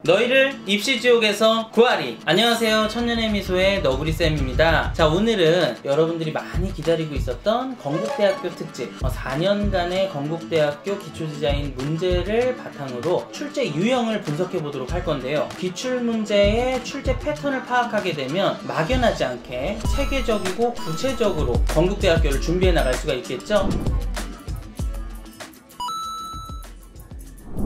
너희를 입시지옥에서 구하리. 안녕하세요, 천년의 미소의 너구리쌤입니다. 자, 오늘은 여러분들이 많이 기다리고 있었던 건국대학교 특집 4년간의 건국대학교 기초디자인 문제를 바탕으로 출제 유형을 분석해 보도록 할 건데요, 기출문제의 출제 패턴을 파악하게 되면 막연하지 않게 체계적이고 구체적으로 건국대학교를 준비해 나갈 수가 있겠죠.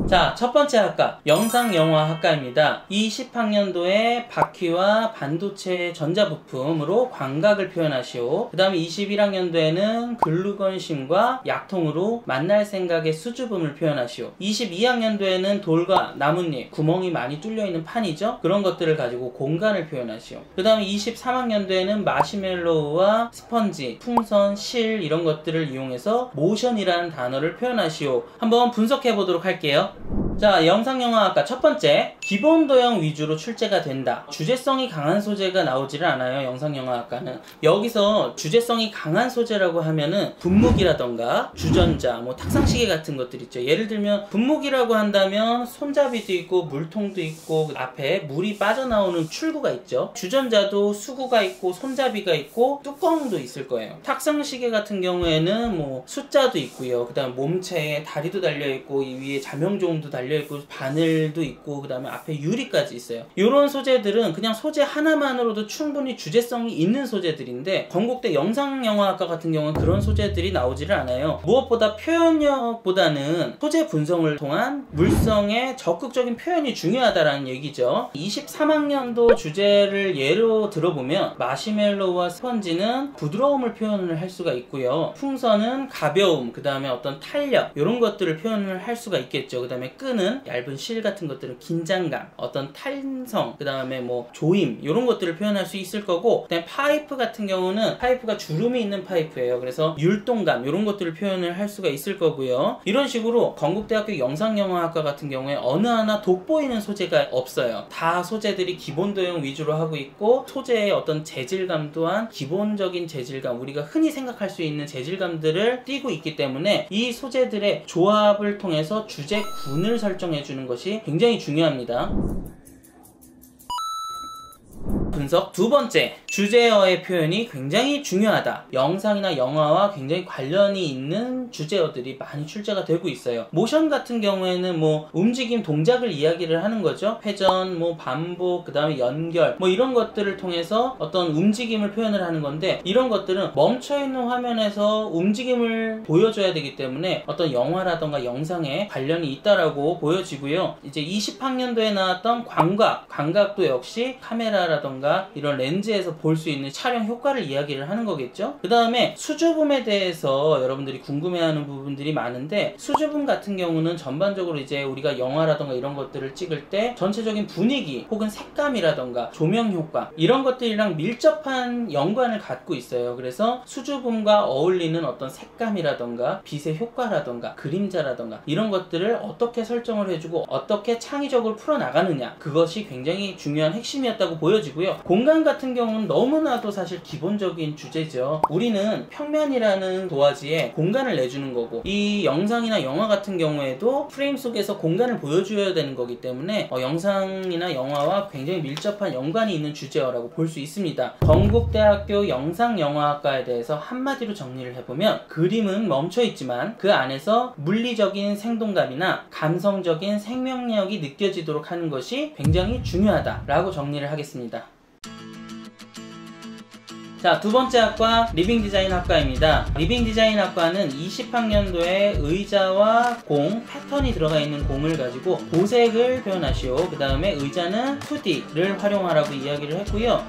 자, 첫 번째 학과 영상영화학과입니다. 20학년도에 바퀴와 반도체 전자부품으로 광각을 표현하시오. 그 다음에 21학년도에는 글루건심과 약통으로 만날 생각의 수줍음을 표현하시오. 22학년도에는 돌과 나뭇잎, 구멍이 많이 뚫려있는 판이죠. 그런 것들을 가지고 공간을 표현하시오. 그 다음에 23학년도에는 마시멜로우와 스펀지, 풍선, 실 이런 것들을 이용해서 모션이라는 단어를 표현하시오. 한번 분석해 보도록 할게요. 자, 영상영화학과 첫 번째, 기본도형 위주로 출제가 된다. 주제성이 강한 소재가 나오지를 않아요. 영상영화학과는 여기서 주제성이 강한 소재라고 하면은 분무기라던가 주전자, 탁상시계 같은 것들 있죠. 예를 들면 분무기라고 한다면 손잡이도 있고 물통도 있고 앞에 물이 빠져나오는 출구가 있죠. 주전자도 수구가 있고 손잡이가 있고 뚜껑도 있을 거예요. 탁상시계 같은 경우에는 숫자도 있고요. 그 다음 몸체에 다리도 달려있고 이 위에 자명종도 달려있고 바늘도 있고 그 다음에 앞에 유리까지 있어요. 이런 소재들은 그냥 소재 하나만으로도 충분히 주제성이 있는 소재들인데 건국대 영상영화학과 같은 경우는 그런 소재들이 나오지를 않아요. 무엇보다 표현력보다는 소재 분석을 통한 물성의 적극적인 표현이 중요하다라는 얘기죠. 23학년도 주제를 예로 들어보면 마시멜로우와 스펀지는 부드러움을 표현을 할 수가 있고요. 풍선은 가벼움, 그 다음에 어떤 탄력 이런 것들을 표현을 할 수가 있겠죠. 그 다음에 끈은 얇은 실 같은 것들은 긴장감, 어떤 탄성, 그 다음에 조임 이런 것들을 표현할 수 있을 거고, 그다음에 파이프 같은 경우는 파이프가 주름이 있는 파이프예요. 그래서 율동감 이런 것들을 표현을 할 수가 있을 거고요. 이런 식으로 건국대학교 영상영화학과 같은 경우에 어느 하나 돋보이는 소재가 없어요. 다 소재들이 기본도형 위주로 하고 있고 소재의 어떤 재질감 또한 기본적인 재질감, 우리가 흔히 생각할 수 있는 재질감들을 띠고 있기 때문에 이 소재들의 조합을 통해서 주제군을 설정해 주는 것이 굉장히 중요합니다. 분석 두 번째, 주제어의 표현이 굉장히 중요하다. 영상이나 영화와 굉장히 관련이 있는 주제어들이 많이 출제가 되고 있어요. 모션 같은 경우에는 움직임, 동작을 이야기를 하는 거죠. 회전, 반복, 그 다음에 연결 이런 것들을 통해서 어떤 움직임을 표현을 하는 건데, 이런 것들은 멈춰있는 화면에서 움직임을 보여줘야 되기 때문에 어떤 영화라던가 영상에 관련이 있다라고 보여지고요. 이제 20학년도에 나왔던 광각도 역시 카메라라던가 이런 렌즈에서 볼 수 있는 촬영 효과를 이야기를 하는 거겠죠. 그 다음에 수줍음에 대해서 여러분들이 궁금해하는 부분들이 많은데, 수줍음 같은 경우는 전반적으로 이제 우리가 영화라던가 이런 것들을 찍을 때 전체적인 분위기 혹은 색감이라던가 조명 효과 이런 것들이랑 밀접한 연관을 갖고 있어요. 그래서 수줍음과 어울리는 어떤 색감이라던가 빛의 효과라던가 그림자라던가 이런 것들을 어떻게 설정을 해주고 어떻게 창의적으로 풀어나가느냐, 그것이 굉장히 중요한 핵심이었다고 보여지고요. 공간 같은 경우는 너무나도 사실 기본적인 주제죠. 우리는 평면이라는 도화지에 공간을 내주는 거고, 이 영상이나 영화 같은 경우에도 프레임 속에서 공간을 보여줘야 되는 거기 때문에 영상이나 영화와 굉장히 밀접한 연관이 있는 주제어라고 볼 수 있습니다. 건국대학교 영상영화학과에 대해서 한마디로 정리를 해보면, 그림은 멈춰있지만 그 안에서 물리적인 생동감이나 감성적인 생명력이 느껴지도록 하는 것이 굉장히 중요하다라고 정리를 하겠습니다. 자, 두 번째 학과 리빙디자인학과입니다. 리빙디자인학과는 20학년도에 의자와 공, 패턴이 들어가 있는 공을 가지고 도색을 표현하시오. 그 다음에 의자는 2D를 활용하라고 이야기를 했고요.